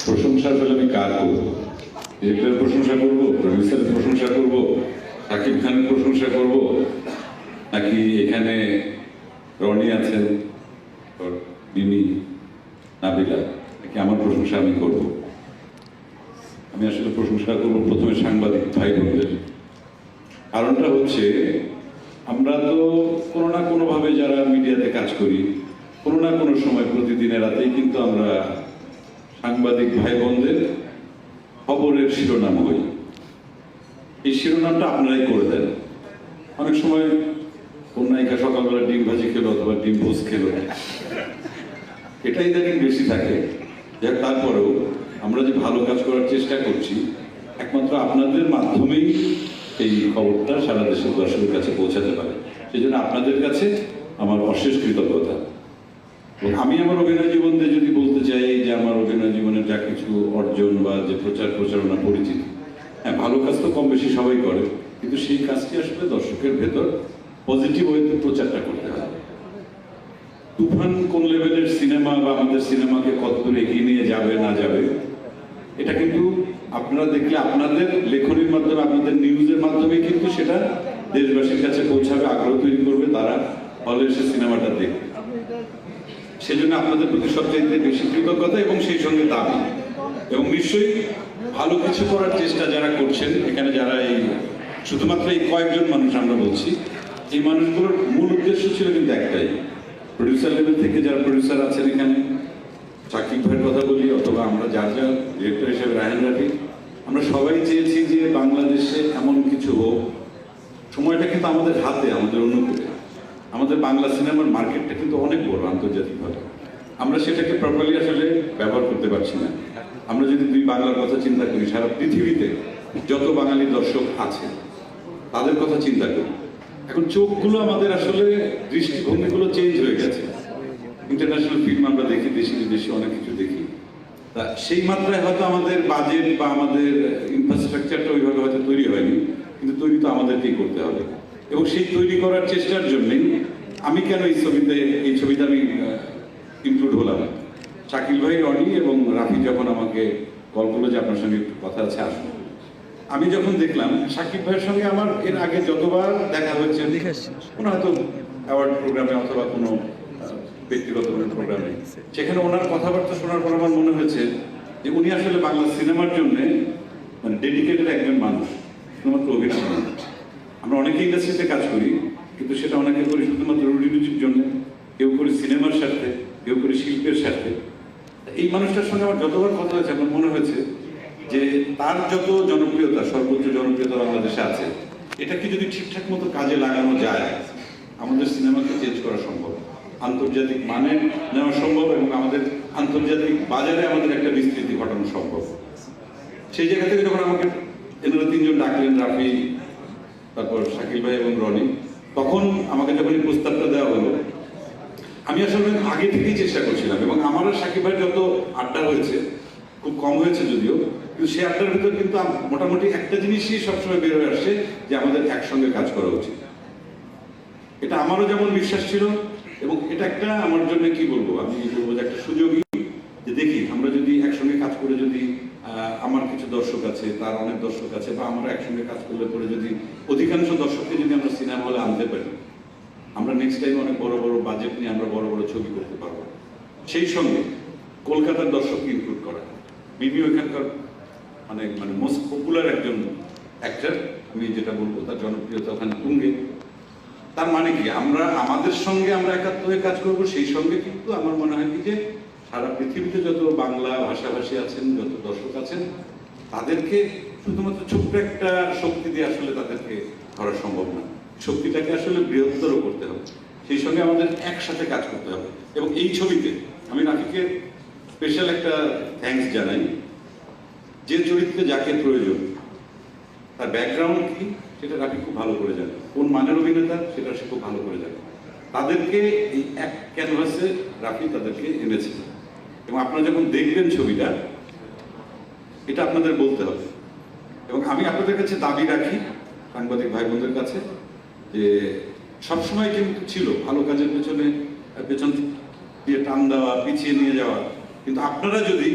প্রশংসা আসলে আমি কার করবো? ডিরেক্টরের প্রশংসা করব, প্রডিউসারের প্রশংসা করব, শাকিব খানের প্রশংসা করব, নাকি এখানে রনি আছেন, মিমি, নাবিলা, নাকি আমার প্রশংসা আমি করব? আমি আসলে প্রশংসা করব প্রথমে সাংবাদিক ভাই বোনদের। কারণটা হচ্ছে আমরা তো কোনো না কোনোভাবে যারা মিডিয়াতে কাজ করি, কোনো না কোনো সময় প্রতিদিনের রাতেই কিন্তু আমরা সাংবাদিক ভাই বোনদের খবরের শিরোনাম হই। এই শিরোনামটা আপনারাই করে দেন। অনেক সময় কোন নায়িকা সকালবেলা ডিম ভাজি খেলো অথবা ডিম পোস্ট খেলো, এটাই দেখেন বেশি থাকে। যাক, তারপরেও আমরা যে ভালো কাজ করার চেষ্টা করছি, একমাত্র আপনাদের মাধ্যমেই এই খবরটা সারা দেশের দর্শকের কাছে পৌঁছাতে পারে। সেই জন্য আপনাদের কাছে আমার অশেষ কৃতজ্ঞতা। আমি আমার অভিনয় জীবনে যদি বলতে চাই যে আমার অভিনয় জীবনের যা কিছু অর্জন বা যে প্রচারণা পরিচিতি, হ্যাঁ, ভালো কাজ তো কম বেশি সবাই করে, কিন্তু সেই কাজটি আসলে দর্শকের ভেতর পজিটিভ ওয়েতে প্রচারটা করতে হয়। তুফান কোন লেভেলের সিনেমা বা আমাদের সিনেমাকে কতদূর এগিয়ে নিয়ে যাবে না যাবে, এটা কিন্তু আপনারা দেখলে আপনাদের লেখনীর মাধ্যমে, আপনাদের নিউজের মাধ্যমে কিন্তু সেটা দেশবাসীর কাছে পৌঁছাবে, আগ্রহ তৈরি করবে, তারা হলে সে সিনেমাটা দেখবে। সেজন্য আপনাদের প্রতি সবচেয়ে বেশি কৃতজ্ঞতা এবং সেই সঙ্গে দাবি, এবং নিশ্চয়ই ভালো কিছু করার চেষ্টা যারা করছেন এখানে, যারা এই শুধুমাত্র এই কয়েকজন মানুষ আমরা বলছি, এই মানুষগুলোর মূল উদ্দেশ্য ছিল কিন্তু একটাই। প্রডিউসার লেভেল থেকে যারা প্রডিউসার আছেন এখানে, শাকিব ভাইয়ের কথা বলি অথবা আমরা যার যা ডিরেক্টর হিসেবে রায়হান রাফি, আমরা সবাই চেয়েছি যে বাংলাদেশে এমন কিছু হোক, সময়টা কিন্তু আমাদের হাতে, আমাদের অনুকূলে। আমাদের বাংলা সিনেমার মার্কেটটা কিন্তু অনেক বড় আন্তর্জাতিকভাবে, আমরা সেটাকে প্রপারলি আসলে ব্যবহার করতে পারছি না। আমরা যদি দুই বাংলার কথা চিন্তা করি, সারা পৃথিবীতে যত বাঙালি দর্শক আছে তাদের কথা চিন্তা করি, এখন চোখগুলো আমাদের আসলে দৃষ্টিভঙ্গিগুলো চেঞ্জ হয়ে গেছে। ইন্টারন্যাশনাল ফিল্ম আমরা দেখি, দেশি বিদেশি অনেক কিছু দেখি, তা সেই মাত্রায় হয়তো আমাদের বাজেট বা আমাদের ইনফ্রাস্ট্রাকচারটা ওইভাবে হয়তো তৈরি হয়নি, কিন্তু তৈরি তো আমাদেরকেই করতে হবে। এবং সেই তৈরি করার চেষ্টার জন্যই আমি কেন এই ছবিতে আমি ইনক্লুড হলাম। শাকিল ভাই, রনি এবং রাফি যখন আমাকে কল করলো যে আপনার সঙ্গে একটু কথা আছে, আসুন, আমি যখন দেখলাম শাকিব ভাইয়ের সঙ্গে আমার এর আগে যতবার দেখা হয়েছে, কোনো হয়তো অ্যাওয়ার্ড প্রোগ্রামে অথবা কোনো ব্যক্তিগত কোনো প্রোগ্রামে, সেখানে ওনার কথাবার্তা শোনার পর আমার মনে হয়েছে যে উনি আসলে বাংলা সিনেমার জন্য মানে ডেডিকেটেড একজন মানুষ, শুধুমাত্র অভিনয় নয়। আমরা অনেকে ইন্ডাস্ট্রিতে কাজ করি, কিন্তু সেটা অনেকে করি শুধুমাত্র রুজির জন্য, কেউ করি সিনেমার স্বার্থে, কেউ করি শিল্পের স্বার্থে। এই মানুষটার সঙ্গে আমার যতবার কথা হয়েছে আমার মনে হয়েছে যে তার যত জনপ্রিয়তা, সর্বোচ্চ জনপ্রিয়তা বাংলাদেশে আছে, এটাকে যদি ঠিকঠাক মতো কাজে লাগানো যায়, আমাদের সিনেমাকে চেঞ্জ করা সম্ভব, আন্তর্জাতিক মানে নেওয়া সম্ভব, এবং আমাদের আন্তর্জাতিক বাজারে আমাদের একটা বিস্তৃতি ঘটানো সম্ভব। সেই জায়গা থেকে যখন আমাকে এনারা তিনজন ডাকলেন, রাফি, তারপর শাকিল ভাই এবং রনি, তখন আমাকে যখন এই প্রস্তাবটা দেওয়া হলো, আমি আসলে আগে থেকেই চেষ্টা করছিলাম, এবং আমার আর শাকিব ভাই যত আড্ডা হয়েছে, খুব কম হয়েছে যদিও, কিন্তু সেই আড্ডার ভিতর কিন্তু মোটামুটি একটা জিনিসই সবসময় বের হয়ে আসছে যে আমাদের একসঙ্গে কাজ করা উচিত। এটা আমারও যেমন বিশ্বাস ছিল, এবং এটা একটা আমার জন্য কি বলবো, আমি বলবো যে একটা সুযোগই, যে দেখি আমরা যদি একসঙ্গে কাজ করে, যদি আমার কিছু দর্শক আছে, তার অনেক দর্শক আছে, বা আমরা একসঙ্গে কাজ করলে পরে যদি অধিকাংশ দর্শককে যদি আমরা সিনেমা হলে আনতে পারি, আমরা নেক্সট টাইম অনেক বড় বড় বাজেট নিয়ে আমরা বড় বড় ছবি করতে পারবো। সেই সঙ্গে কলকাতার দর্শককে ইনক্লুড করা, মিমিও এখানকার মানে মোস্ট পপুলার একজন অ্যাক্টর, আমি যেটা বলবো তার জনপ্রিয়তা ওখানে তুঙ্গে। তার মানে কি, আমরা আমাদের সঙ্গে আমরা একাত্ম হয়ে কাজ করবো, সেই সঙ্গে কিন্তু আমার মনে হয় কি যে সারা পৃথিবীতে যত বাংলা ভাষাভাষী আছেন, যত দর্শক আছেন, তাদেরকে শুধুমাত্র ছোট্ট একটা শক্তি দিয়ে আসলে তাদেরকে ধরা সম্ভব না। শক্তিটাকে আসলে বৃহত্তর করতে হবে, সেই সঙ্গে আমাদের একসাথে কাজ করতে হবে। এবং এই ছবিতে আমি রাফিকে স্পেশাল একটা থ্যাঙ্কস জানাই, যে চরিত্রে যাকে প্রয়োজন, তার ব্যাকগ্রাউন্ড কি সেটা রাফি খুব ভালো করে জানে, কোন মানের অভিনেতা সেটা সে খুব ভালো করে জানে। তাদেরকে এই এক ক্যানভাসে রাফি তাদেরকে এনেছে, এবং আপনারা যখন দেখবেন ছবিটা, এটা আপনাদের বলতে হবে। এবং আমি আপনাদের কাছে দাবি রাখি, সাংবাদিক ভাই বোনদের কাছে, যে সবসময় কিন্তু ছিল ভালো কাজের পেছন দিয়ে টান দেওয়া, পিছিয়ে নিয়ে যাওয়া, কিন্তু আপনারা যদি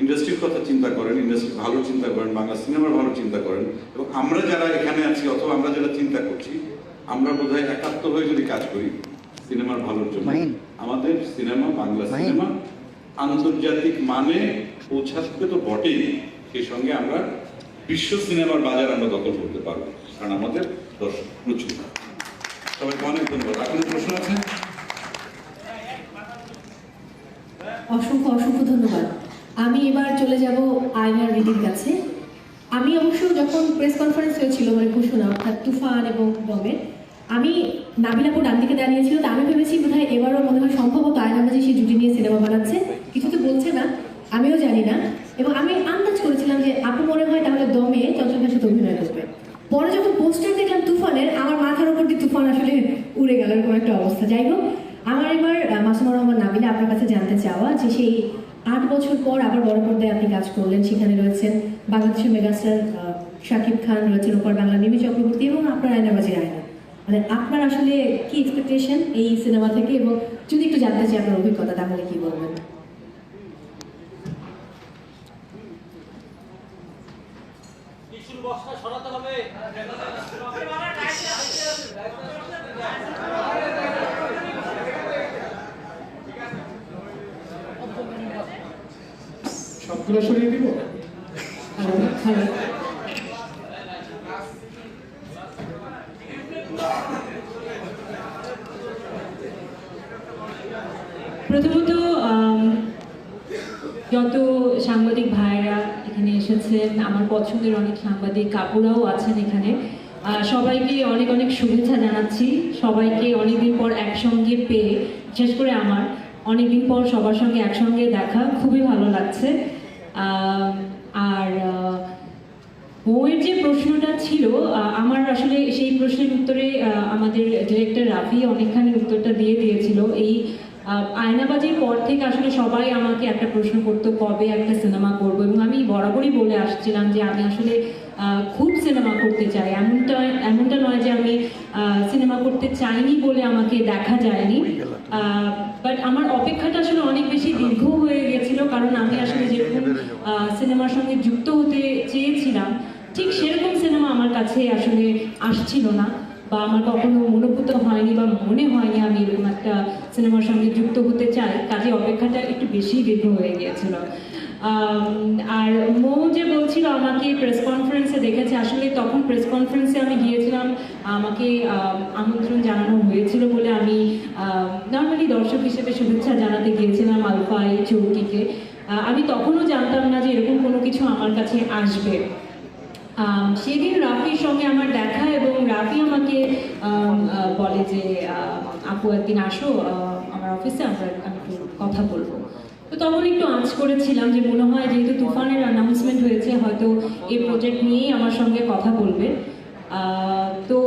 ইন্ডাস্ট্রির কথা চিন্তা করেন, ইন্ডাস্ট্রি ভালো চিন্তা করেন, বাংলা সিনেমার ভালো চিন্তা করেন, এবং আমরা যারা এখানে আছি অথবা আমরা যারা চিন্তা করছি, আমরা বোধহয় একাত্ম হয়ে যদি কাজ করি সিনেমার ভালোর জন্য, আমাদের সিনেমা, বাংলা সিনেমা আন্তর্জাতিক মানে পৌঁছাতে তো বটেই, সেই সঙ্গে আমরা বিশ্ব সিনেমার বাজার আমরা দখল করতে পারবো, কারণ আমাদের দর্শক প্রচুর। সবাইকে অনেক ধন্যবাদ। আপনার প্রশ্ন আছে? অসংখ্য অসংখ্য ধন্যবাদ। আমি এবার চলে যাব আয়নার রিদির কাছে। আমি অবশ্য যখন প্রেস কনফারেন্স হয়েছিল মানে ঘোষণা অর্থাৎ তুফান এবং দমের, আমি নাবিলাপুর ডান দিকে দাঁড়িয়েছিল, তো আমি ভেবেছি বোধহয় এবারও মনে হয় সম্ভবত আয়নাবাজি সেই জুটি নিয়ে সিনেমা বানাচ্ছে, কিছু তো বলছে না, আমিও জানি না। এবং আমি আন্দাজ করেছিলাম যে আপু মনে হয় তাহলে দমে চঞ্চলের সাথে অভিনয় করবে। পরে যখন পোস্টার দেখলাম তুফানের, আমার মাথার উপর দিয়ে তুফান আসলে উড়ে গেল, এরকম একটা অবস্থা। যাই হোক, আমার এবার মাসুমা রহমান নাবিলা আপনার কাছে জানতে চাওয়া যে সেই 8 বছর পর আবার বড় পর্দায় আপনি কাজ করলেন, সেখানে রয়েছেন বাংলাদেশের মেগাস্টার শাকিব খান, রয়েছেন ওপর বাংলা মিমি চক্রবর্তী এবং আপনার আয়নাবাজির আয়না। মানে আপনার আসলে কি এক্সপেকটেশন এই সিনেমা থেকে, এবং যদি একটু জানতে চাই আপনার অভিজ্ঞতা তাহলে কি বলবেন? সবগুলো সরিয়ে দিব। প্রথমত যত সাংবাদিক ভাইরা এখানে এসেছেন, আমার পছন্দের অনেক সাংবাদিক কাপুরাও আছেন এখানে, সবাইকে অনেক অনেক শুভেচ্ছা জানাচ্ছি। সবাইকে অনেকদিন পর একসঙ্গে পেয়ে, বিশেষ করে আমার অনেকদিন পর সবার সঙ্গে একসঙ্গে দেখা খুবই ভালো লাগছে। আর বউয়ের যে প্রশ্নটা ছিল, আমার আসলে সেই প্রশ্নের উত্তরে আমাদের ডিরেক্টর রাফি অনেকখানি উত্তরটা দিয়ে দিয়েছিল। এই আয়নাবাজির পর থেকে আসলে সবাই আমাকে একটা প্রশ্ন করতো কবে একটা সিনেমা করবো, এবং আমি বরাবরই বলে আসছিলাম যে আমি আসলে খুব সিনেমা করতে চাই। এমনটা নয় যে আমি সিনেমা করতে চাইনি বলে আমাকে দেখা যায়নি, বাট আমার অপেক্ষাটা আসলে অনেক বেশি দীর্ঘ হয়ে গেছিল, কারণ আমি আসলে যেরকম সিনেমার সঙ্গে যুক্ত হতে চেয়েছিলাম ঠিক সেরকম সিনেমা আমার কাছে আসলে আসছিল না, বা আমার কখনো মনোভূত হয়নি বা মনে হয়নি আমি এরকম একটা সিনেমার সঙ্গে যুক্ত হতে চাই, কাজে অপেক্ষাটা একটু বেশি দীর্ঘ হয়ে গিয়েছিল। আর মৌ যে বলছিল আমাকে প্রেস কনফারেন্সে দেখেছে, আসলে তখন প্রেস কনফারেন্সে আমি গিয়েছিলাম, আমাকে আমন্ত্রণ জানানো হয়েছিল বলে আমি নর্মালি দর্শক হিসেবে শুভেচ্ছা জানাতে গিয়েছিলাম আলফাই চৌকিকে। আমি তখনও জানতাম না যে এরকম কোনো কিছু আমার কাছে আসবে। সেদিন রাফির সঙ্গে আমার দেখা, এবং রাফি আমাকে বলে যে আপু একদিন আসো আমার অফিসে, আমি একটু কথা বলবো। তো তখন একটু আঁচ করেছিলাম যে মনে হয় যেহেতু তুফানের অ্যানাউন্সমেন্ট হয়েছে, হয়তো এই প্রজেক্ট নিয়েই আমার সঙ্গে কথা বলবে। তো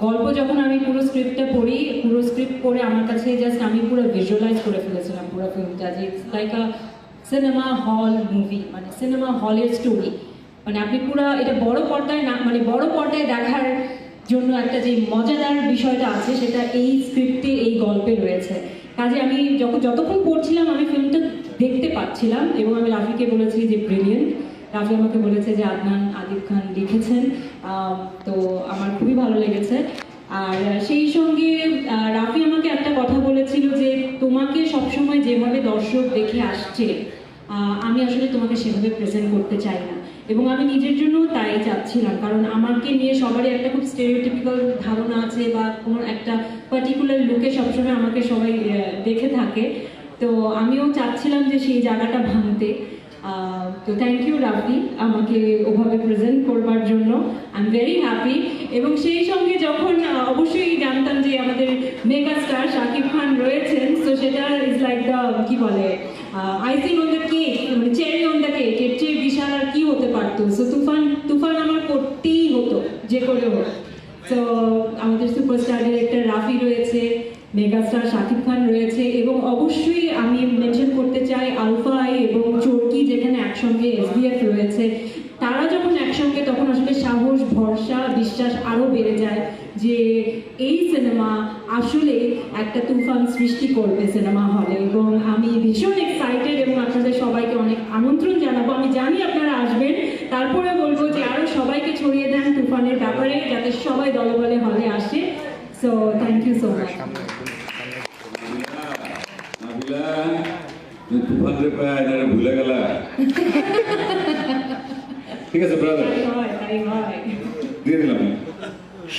গল্প যখন আমি পুরো স্ক্রিপ্টটা পড়ি, পুরো স্ক্রিপ্ট পড়ে আমার কাছে জাস্ট আমি পুরো ভিজুয়ালাইজ করে ফেলেছিলাম পুরো ফিল্মটা, যে it's like a cinema hall movie, মানে সিনেমা হলের স্টোরি। মানে আপনি পুরো এটা বড় পর্দায় না, মানে বড় পর্দায় দেখার জন্য একটা যে মজাদার বিষয়টা আছে সেটা এই স্ক্রিপ্টে, এই গল্পে রয়েছে। কাজে আমি যতক্ষণ পড়ছিলাম আমি ফিল্মটা দেখতে পাচ্ছিলাম, এবং আমি রাফিকে বলেছি যে ব্রিলিয়েন্ট। রাফি আমাকে বলেছে যে আদনান আদিব খান লিখেছেন, তো আমার খুবই ভালো লেগেছে। আর সেই সঙ্গে রাফি আমাকে একটা কথা বলেছিল যে তোমাকে সবসময় যেভাবে দর্শক দেখে আসছে আমি আসলে তোমাকে সেভাবে প্রেজেন্ট করতে চাই না, এবং আমি নিজের জন্য তাই চাচ্ছিলাম, কারণ আমাকে নিয়ে সবারই একটা খুব স্টেরিওটিপিক্যাল ধারণা আছে, বা কোনো একটা পার্টিকুলার লুকে সবসময় আমাকে সবাই দেখে থাকে। তো আমিও চাচ্ছিলাম যে সেই জায়গাটা ভাঙতে। তো থ্যাংক ইউ রাফি আমাকে ওভাবে প্রেজেন্ট করবার জন্য, আই এম ভেরি হ্যাপি। এবং সেই সঙ্গে যখন অবশ্যই জানতাম যে আমাদের মেগা স্টার শাকিব খান রয়েছেন, তো সেটা ইজ লাইক দ্য কি বলে আইসিং অন দ্য কেক, মানে চেরি অন দ্য কেক, এর চেয়ে বিশাল আর কি হতে পারতো। সো তুফান আমার করতেই হতো যে করে হোক। তো আমাদের সুপারস্টার ডিরেক্টর রাফি রয়েছে, মেগাস্টার শাকিব খান রয়েছে, এবং অবশ্যই আমি মেনশন করতে চাই আলফাই এবং চরকি, যেখানে একসঙ্গে এসবিএফ রয়েছে। তারা যখন একসঙ্গে তখন আসলে সাহস, ভরসা, বিশ্বাস আরও বেড়ে যায় যে এই সিনেমা আসলে একটা তুফান সৃষ্টি করবে সিনেমা হলে, এবং আমি ভীষণ এক্সাইটেড এবং আপনাদের সবাইকে অনেক আমন্ত্রণ জানাবো। আমি জানি আপনারা আসবেন, তারপরে বলবো যে আরো সবাইকে ছড়িয়ে দেন তুফানের ব্যাপারে, যাতে সবাই দলে বলে হলে আসে। So thank you so much. Nabila, তুমি তুফান রে পায় এনারে ভুলে গেলা। ঠিক আছে ব্রাদার, তাই হয়। দিয়ে দিলাম।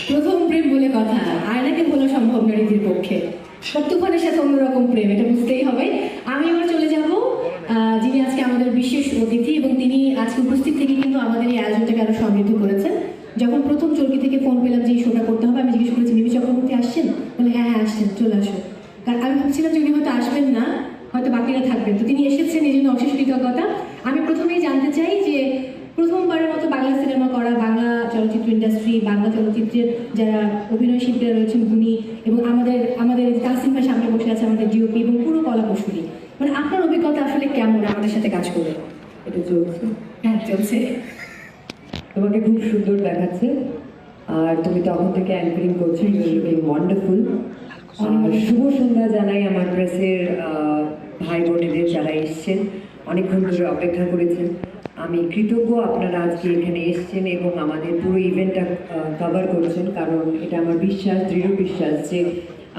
প্রথম প্রেম বলে কথা, আয়নাকে বলা সম্ভব না রীতির পক্ষে। তুফানের সাথে অন্যরকম প্রেম, এটা বুঝতেই হবে। আমি এবার চলে যাব যিনি আজকে আমাদের বিশেষ অতিথি, এবং তিনি আজকে উপস্থিত থেকে কিন্তু আমাদের এই আয়োজনটাকে আরো সমৃদ্ধ করেছেন। যখন প্রথম চরকি থেকে ফোন পেলাম যে এই শোটা করতে হবে, আমি জিজ্ঞেস করেছি মিমি চক্রবর্তী আসছেন, বলে হ্যাঁ হ্যাঁ আসছেন, চলে আসো। কারণ আমি ভাবছিলাম যে উনি হয়তো আসবেন না, হয়তো বাকিরা থাকবেন, তো তিনি এসেছেন, এই জন্য অশেষ কৃতজ্ঞতা। আমি প্রথমেই জানতে চাই যে প্রথমবারের মতো বাংলা সিনেমা করা, বাংলা চলচ্চিত্র ইন্ডাস্ট্রি, বাংলা চলচ্চিত্রের যারা অভিনয় শিল্পীরা রয়েছেন উনি, এবং আমাদের কাসিম ভাই সামনে বসে আছে, আমাদের ডিওপি এবং পুরো কলা কৌশলী, মানে আপনার অভিজ্ঞতা আসলে কেমন আমাদের সাথে কাজ করে? এটা চলছে, হ্যাঁ চলছে। তোমাকে খুব সুন্দর দেখাচ্ছে, আর তুমি তখন থেকে অ্যাঙ্কারিং করছো, ইউ আর লুকিং ওয়ান্ডারফুল। আর শুভ সন্ধ্যা জানাই আমার প্রেসের ভাই বোনেদের যারা এসছেন, অনেকক্ষণ ধরে অপেক্ষা করেছেন। আমি কৃতজ্ঞ আপনারা আজকে এখানে এসছেন এবং আমাদের পুরো ইভেন্টটা কভার করছেন, কারণ এটা আমার বিশ্বাস, দৃঢ় বিশ্বাস যে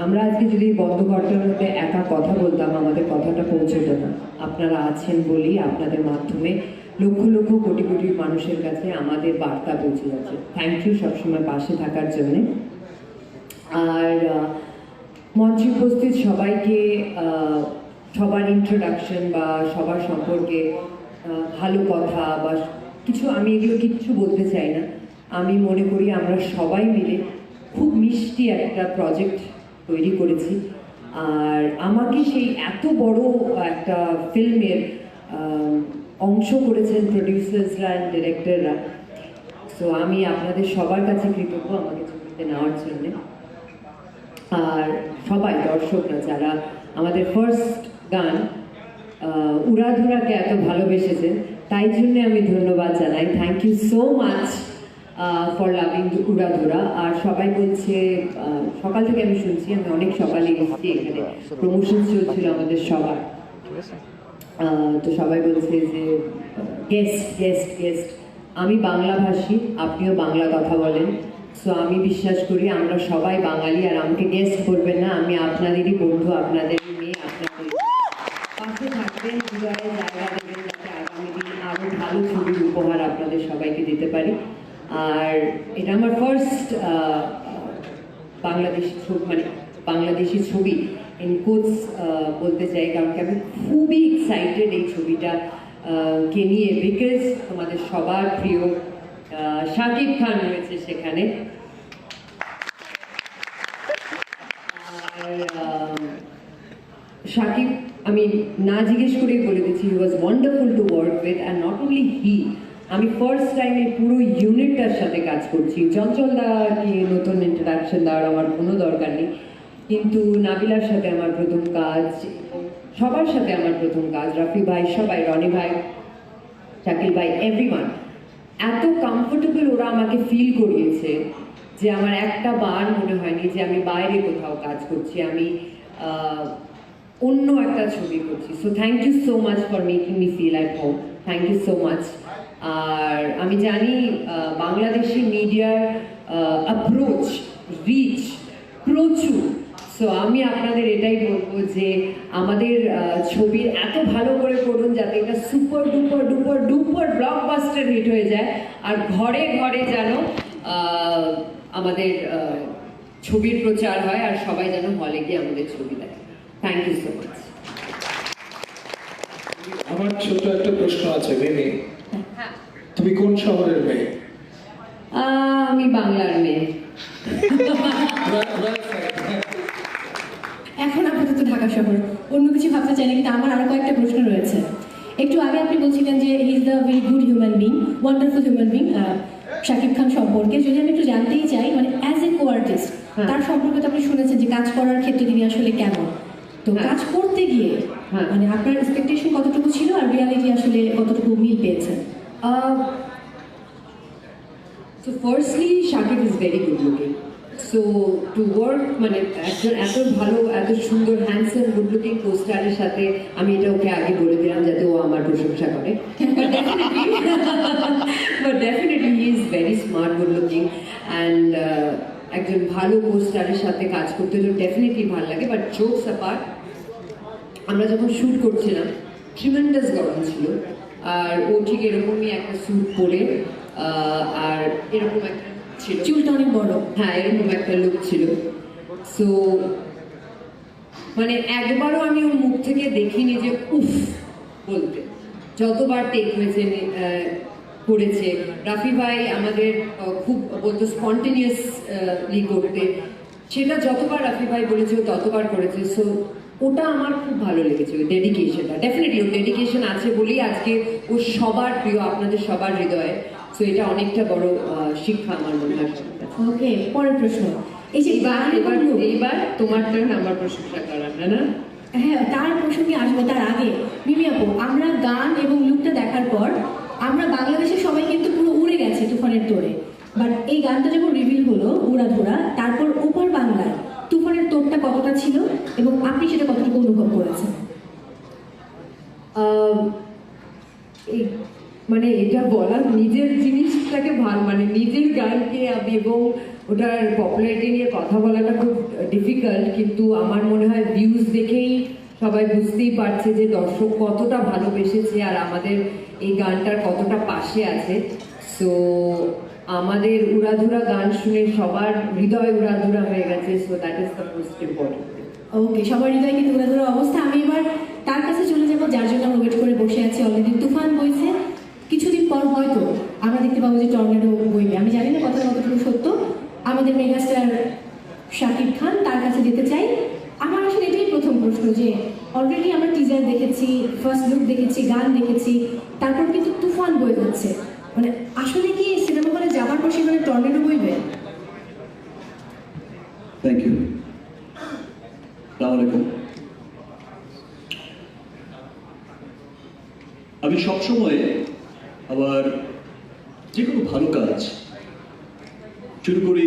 আমরা আজকে যদি বন্ধ ঘরটার মধ্যে একা কথা বলতাম, আমাদের কথাটা পৌঁছতো না। আপনারা আছেন বলেই আপনাদের মাধ্যমে লক্ষ লক্ষ কোটি কোটি মানুষের কাছে আমাদের বার্তা পৌঁছে যাচ্ছে। থ্যাংক ইউ সবসময় পাশে থাকার জন্যে। আর মঞ্চে উপস্থিত সবাইকে সবার ইন্ট্রোডাকশন বা সবার সম্পর্কে ভালো কথা বা কিছু, আমি এগুলো কিচ্ছু বলতে চাই না। আমি মনে করি আমরা সবাই মিলে খুব মিষ্টি একটা প্রজেক্ট তৈরি করেছি। আর আমাকে সেই এত বড় একটা ফিল্মের অংশ করেছেন প্রডিউসার্সরা অ্যান্ড ডিরেক্টররা। সো আমি আপনাদের সবার কাছে কৃতজ্ঞ আমাকে ছবিতে নেওয়ার জন্যে। আর সবাই দর্শকরা যারা আমাদের ফার্স্ট গান উড়াধুরাকে এত ভালোবেসেছেন, তাই জন্যে আমি ধন্যবাদ জানাই। Thank you so much for loving Uradhura. আর সবাই বলছে, সকাল থেকে আমি শুনছি, আমি অনেক সকালে এসেছি, এখানে প্রমোশন চলছিল আমাদের সবার, তো সবাই বলছে যে গেস্ট গেস্ট গেস্ট। আমি বাংলাভাষী, আপনিও বাংলা কথা বলেন, সো আমি বিশ্বাস করি আমরা সবাই বাঙালি। আর আমাকে গেস্ট করবেন না, আমি আপনাদেরই বন্ধু, আপনাদেরই মেয়ে, আপনাদের পাশে থাকবেন, হৃদয়ে জায়গা দেবেন, যাতে আগামী দিন আরও ভালো ছবির উপহার আপনাদের সবাইকে দিতে পারি। আর এটা আমার ফার্স্ট বাংলাদেশি ছবি, মানে বাংলাদেশি ছবি ইন কোটস বলতে চাই, কারণ কি আমি খুবই এক্সাইটেড এই ছবিটা কে নিয়ে, বিকজ তোমাদের সবার প্রিয় শাকিব খান রয়েছে সেখানে। আর শাকিব, আমি না জিজ্ঞেস করেই বলে দিচ্ছি, he was wonderful to work with. And not only he, আমি ফার্স্ট টাইম এই পুরো ইউনিটটার সাথে কাজ করছি। চঞ্চল দাকে নতুন ইন্ট্রোডাকশন দেওয়ার আমার কোনো দরকার নেই, কিন্তু নাবিলার সাথে আমার প্রথম কাজ, সবার সাথে আমার প্রথম কাজ, রাফি ভাই, সবাই, রনি ভাই, শাকিল ভাই, এভরিওয়ান এত কমফোর্টেবল ওরা আমাকে ফিল করিয়েছে যে আমার একটা বার মনে হয়নি যে আমি বাইরে কোথাও কাজ করছি, আমি অন্য একটা ছবি করছি। So thank you so much for making me feel at home, thank you so much. আর আমি জানি বাংলাদেশি মিডিয়ার অ্যাপ্রোচ, রিচ প্রচুর। সো আমি আপনাদের এটাই বলবো যে আমাদের ছবির এত ভালো করে করুন যাতে এটা super duper duper duper blockbuster hit হয়ে যায়, আর ঘরে ঘরে যেন আমাদের ছবির প্রচার হয়, আর সবাই যেন হলে গিয়ে আমাদের ছবি দেখে। Thank you so much. আমার ছোট একটা প্রশ্ন আছে, মিমি, তুমি কোন শহরের মেয়ে? আমি বাংলার মেয়ে। এখন আপাতত ঢাকা শহর, অন্য কিছু ভাবতে চাই না, কিন্তু আমার আরো কয়েকটা প্রশ্ন রয়েছে। একটু আগে আপনি বলছিলেন যে he is the very good human being, wonderful human being, Shakib Khan সম্পর্কে যদি আমি একটু জানতেই চাই, মানে অ্যাজ এ কো আর্টিস্ট তার সম্পর্কে তো আপনি শুনেছেন যে কাজ করার ক্ষেত্রে তিনি আসলে কেমন, তো কাজ করতে গিয়ে মানে আপনার এক্সপেকটেশন কতটুকু ছিল আর রিয়ালিটি আসলে কতটুকু মিল পেয়েছেন? So firstly, Shakib is very good looking. So to work মানে একজন এত ভালো এত সুন্দর হ্যান্ডসাম গুড লুকিং পোস্টারের সাথে আমি এটা ওকে আগে বলে দিলাম যাতে ও আমার প্রশংসা করে but definitely he is very smart good looking and একজন ভালো পোস্টারের সাথে কাজ করতে তো ডেফিনেটলি ভালো লাগে বাট জোকস অ্যাপার্ট আমরা যখন শ্যুট করছিলাম ট্রিমেন্ডাস গরম ছিল আর ও ঠিক এরকমই একটা স্যুট পরে আর এরকম একটা ছিল চুলটা অনেক বড়। হ্যাঁ এরকম একটা লুক ছিল সো মানে একবারও আমি ওর মুখ থেকে দেখিনি যে উফ বলতে যতবার টেক হয়েছে করেছে রাফি ভাই আমাদের খুব বলতো স্পন্টেনিয়াসলি করতে সেটা যতবার রাফি ভাই বলেছে ও ততবার করেছে সো ওটা আমার খুব ভালো লেগেছে ওই ডেডিকেশনটা ডেফিনেটলি ওর ডেডিকেশন আছে বলেই আজকে ও সবার প্রিয় আপনাদের সবার হৃদয়ে সো এটা অনেকটা বড় শিক্ষা আমার মনে হয় ওকে, পরের প্রশ্ন। এই যে এবার গান এবং এবার look, এইবার তোমার টার্ন আমার প্রশংসা করার না হ্যাঁ তার প্রসঙ্গে আসবো, তার আগে মিমি আপু, আমরা গান এবং লুকটা দেখার পর আমরা বাংলাদেশের সবাই কিন্তু পুরো উড়ে গেছে তুফানের তোড়ে। বাট এই গানটা যখন রিভিল হলো উড়াধুরা, তারপর ওপার বাংলায় তুফানের তোড়টা কতটা ছিল এবং আপনি সেটা কতটুকু অনুভব করেছেন? এই মানে এটা বলা নিজের জিনিসটাকে মানে নিজের গানকে আমি এবং ওটার পপুলারিটি নিয়ে কথা বলাটা খুব ডিফিকাল্ট কিন্তু আমার মনে হয় ভিউজ দেখেই সবাই বুঝতেই পারছে যে দর্শক কতটা ভালোবেসেছে আর আমাদের এই গানটার কতটা পাশে আছে সো আমাদের উড়াধুরা গান শুনে সবার হৃদয় উড়াধুরা হয়ে গেছে so that is the most important. Okay, সবার হৃদয় কিন্তু উড়াধুরা অবস্থা। আমি এবার তার কাছে চলে যাবো যার জন্য আমরা ওয়েট করে বসে আছি অলরেডি। তুফান বইছে, কিছুদিন পর হয়তো আমরা দেখতে পাবো যে টর্নেডো বইবে। আমি জানি না কথাটা কতটুকু সত্য। আমাদের মেগাস্টার শাকিব খান, তার কাছে যেতে চাই। আমার আসলে এটাই প্রথম প্রশ্ন যে অলরেডি আমরা টিজার দেখেছি, ফার্স্ট লুক দেখেছি, গান দেখেছি, তারপর কিন্তু তুফান বয়ে যাচ্ছে। মানে আসলে কি সিনেমা হলে যাওয়ার পর সেখানে টর্নেডো বইবে? Thank you. আসসালামু আলাইকুম। আমি সবসময় আবার যে কোনো ভালো কাজ শুরু করি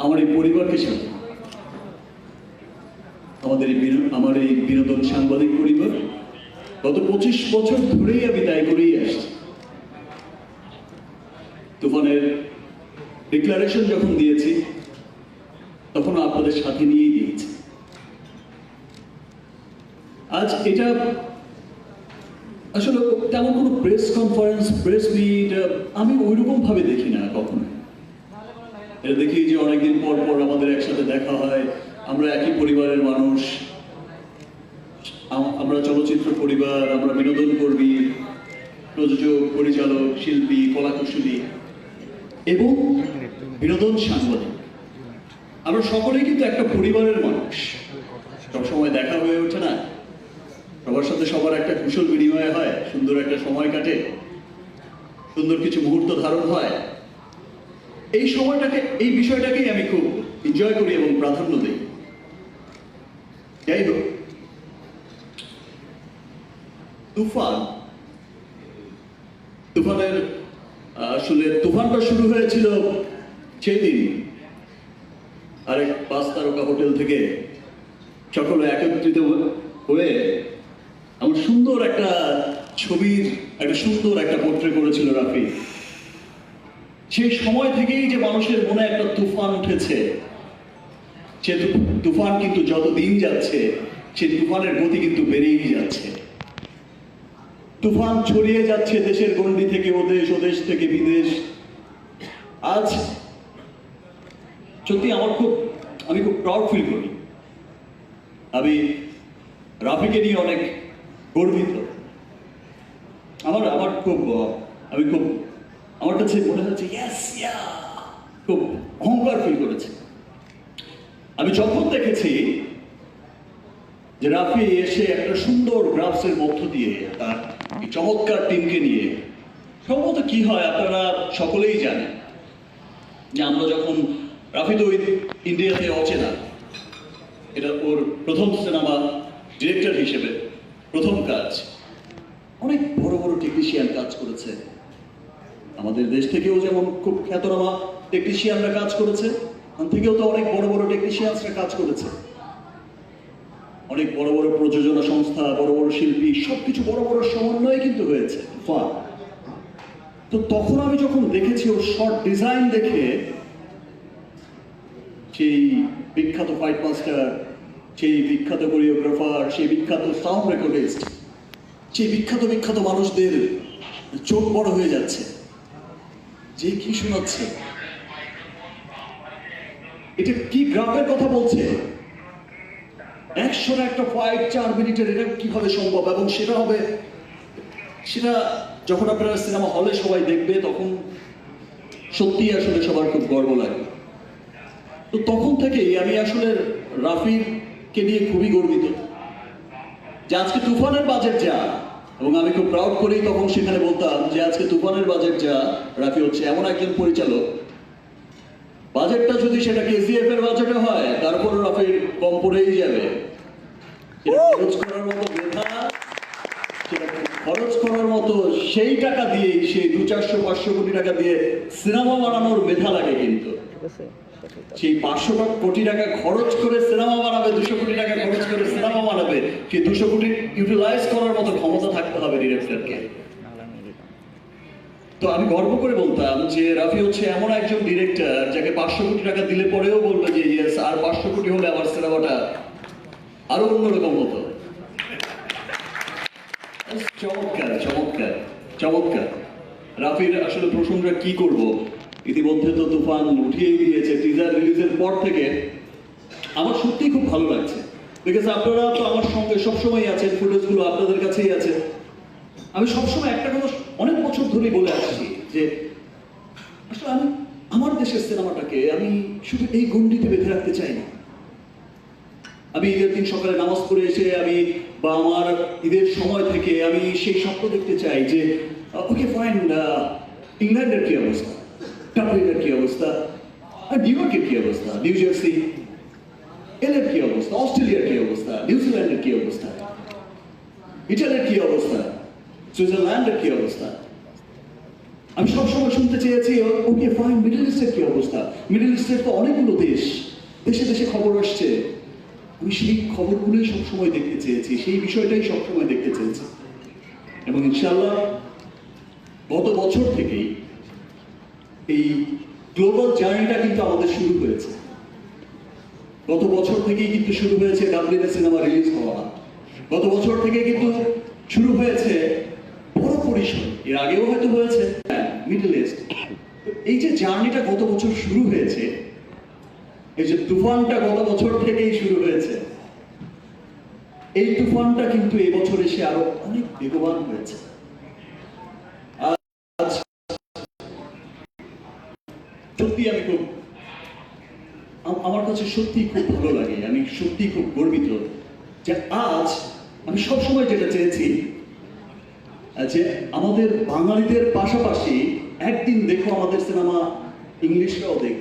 আমার এই পরিবারকে সাথে। আমার এই বিনোদন সাংবাদিক পরিবার গত 25 বছর ধরেই আমি তাই করেই আসছি। তুফানের ডিক্লারেশন যখন দিয়েছি তখন আপনাদের সাথে নিয়েই দিয়েছি। আজ এটা আসলে তেমন কোনো প্রেস কনফারেন্স প্রেস মিট আমি ওইরকম ভাবে দেখি না কখনো। এটা দেখি যে অনেকদিন পর পর আমাদের একসাথে দেখা হয়, আমরা একই পরিবারের মানুষ, আমরা চলচ্চিত্র পরিবার, আমরা বিনোদন কর্মী, প্রযোজক, পরিচালক, শিল্পী, কলাকুশলী এবং বিনোদন সাংবাদিক। আমরা সকলেই কিন্তু একটা পরিবারের মানুষ। সবসময় দেখা হয়ে ওঠে না, সবার সাথে সবার একটা কুশল বিনিময় হয়, সুন্দর একটা সময় কাটে, সুন্দর কিছু মুহূর্ত ধারণ হয়। এই সময়টাকে, এই বিষয়টাকেই আমি খুব এনজয় করি এবং প্রাধান্য দিই। যাই হোক, তুফানের আসলে তুফানটা শুরু হয়েছিল সেই দিন আরেক 5 তারকা হোটেল থেকে সকলে একত্রিত হয়ে আমার সুন্দর একটা ছবির সুন্দর একটা পোর্ট্রেট করেছিল রাফি। সেই সময় থেকেই যে মানুষের মনে একটা তুফান উঠেছে, সে তুফান কিন্তু যত দিন যাচ্ছে সেই তুফানের গতি কিন্তু বেড়েই যাচ্ছে। তুফান ছড়িয়ে যাচ্ছে দেশের গণ্ডি থেকে ওদেশ, ওদেশ থেকে বিদেশ। আজ সত্যি আমি খুব প্রাউড ফিল করি। আমি রাফিকে নিয়ে অনেক গর্বিত। আমার কাছে মনে হচ্ছে খুব অহংকার ফিল করেছে। আমি যখন দেখেছি যে রাফি এসে একটা সুন্দর গ্রাফসের মধ্য দিয়ে তার এই চমৎকার টিমকে নিয়ে, সম্ভবত কি হয় আপনারা সকলেই জানেন যে আমরা যখন রাফি তো ইন্ডিয়াতে অচেনা, এটা ওর প্রথম সিনেমা ডিরেক্টর হিসেবে প্রথম কাজ। অনেক বড় বড় টেকনিশিয়ান কাজ করেছে, আমাদের দেশ থেকেও যেমন খুব খ্যাতনামা টেকনিশিয়ানরা কাজ করেছে, ওখান থেকেও তো অনেক বড় বড় টেকনিশিয়ানসরা কাজ করেছে, অনেক বড় বড় প্রযোজনা সংস্থা, বড় বড় শিল্পী, সবকিছু বড় বড় সমন্বয়ে কিন্তু হয়েছে তুফান। তো তখন আমি যখন দেখেছি ওর শর্ট ডিজাইন দেখে, সেই বিখ্যাত ফাইট মাস্টার, সেই বিখ্যাত কোরিওগ্রাফার, সেই বিখ্যাত সাউন্ড রেকর্ডিস্ট, সেই বিখ্যাত বিখ্যাত মানুষদের চোখ বড় হয়ে যাচ্ছে, যে কি শোনাচ্ছে, এটা কি গ্রাফের কথা বলছে, 100 একটা ফাইট 4 মিনিটের, এটা কিভাবে সম্ভব? এবং সেটা যখন আপনারা সিনেমা হলে সবাই দেখবে তখন সত্যি আসলে সবার খুব গর্ব লাগে। তো তখন থেকেই আমি আসলে রাফিকে নিয়ে খুবই গর্বিত যে আজকে তুফানের বাজেট যা, এবং আমি খুব প্রাউড করেই তখন সেখানে বলতাম যে আজকে তুফানের বাজেট যা, রাফি হচ্ছে এমন একজন পরিচালক, বাজেটটা যদি সেটা কেজিএফ এর বাজেটে হয় তারপরে রাফির কম পড়েই যাবে। সেটা খরচ করার মতো মেধা, সেটা খরচ করার মতো সেই টাকা দিয়েই, সেই 200-400 কোটি টাকা দিয়ে সিনেমা বানানোর মেধা লাগে। কিন্তু সেই 500 কোটি টাকা খরচ করে সিনেমা বানাবে, 200 কোটি টাকা খরচ করে সিনেমা বানাবে, সেই 200 কোটি ইউটিলাইজ করার মতো ক্ষমতা থাকতে হবে ডিরেক্টরকে। তো আমি গর্ব করে বলতাম যে রাফি হচ্ছে এমন একজন ডিরেক্টর যাকে 500 কোটি টাকা দিলে পরেও বলবে যে ইয়েস, আর 500 কোটি হলে আমার সিনেমাটা আরো অন্যরকম হতো। চমৎকার চমৎকার চমৎকার। রাফির আসলে প্রশংসা কি করব, ইতিমধ্যে তো তুফান উঠিয়েই দিয়েছে। টিজার রিলিজের পর থেকে আমার সত্যিই খুব ভালো লাগছে, বিকজ আপনারা তো আমার সঙ্গে সবসময় আছেন, ফুটেজগুলো আপনাদের কাছেই আছে। আমি সবসময় একটা কথা অনেক বছর ধরেই বলে আসছি যে আসলে আমি আমার দেশের সিনেমাটাকে আমি শুধু এই গণ্ডিতে বেঁধে রাখতে চাই না। আমি ঈদের দিন সকালে নামাজ পড়ে এসে আমি বা আমার ঈদের সময় থেকে আমি সেই স্বপ্ন দেখতে চাই যে ওকে ফাইন, ইংল্যান্ডের কি অবস্থা, ডাবলিনের কি অবস্থা, আর নিউ ইয়র্কের কি অবস্থা, নিউ জার্সি, এলের কি অবস্থা, অস্ট্রেলিয়ার কি অবস্থা, নিউজিল্যান্ডের কি অবস্থা, ইটালির কি অবস্থা, সুইজারল্যান্ডের কি অবস্থা। আমি সবসময় শুনতে চেয়েছি ওকে ফাইন, মিডল ইস্টের কি অবস্থা। মিডল ইস্টের তো অনেকগুলো দেশ, দেশে দেশে খবর আসছে, আমি সেই খবরগুলোই সবসময় দেখতে চেয়েছি, সেই বিষয়টাই সবসময় দেখতে চেয়েছি। এবং ইনশাআল্লাহ গত বছর থেকেই এই গ্লোবাল জার্নিটা কিন্তু আমাদের শুরু হয়েছে। গত বছর থেকেই কিন্তু শুরু হয়েছে ডাবলিনে সিনেমা রিলিজ হওয়া, গত বছর থেকে কিন্তু শুরু হয়েছে বড় পরিসর, এর আগেও হয়তো হয়েছে মিডল ইস্ট। এই যে জার্নিটা গত বছর শুরু হয়েছে, এই যে তুফানটা গত বছর থেকেই শুরু হয়েছে, এই তুফানটা কিন্তু এবছর এসে আরো অনেক বেগবান হয়েছে। আজ সত্যি আমি খুব, আমার কাছে সত্যি খুব ভালো লাগে, আমি সত্যি খুব গর্বিত যে আজ আমি সবসময় যেটা চেয়েছি যে আমাদের বাঙালিদের পাশাপাশি একদিন দেখো আমাদের সিনেমা ইংলিশরাও দেখো।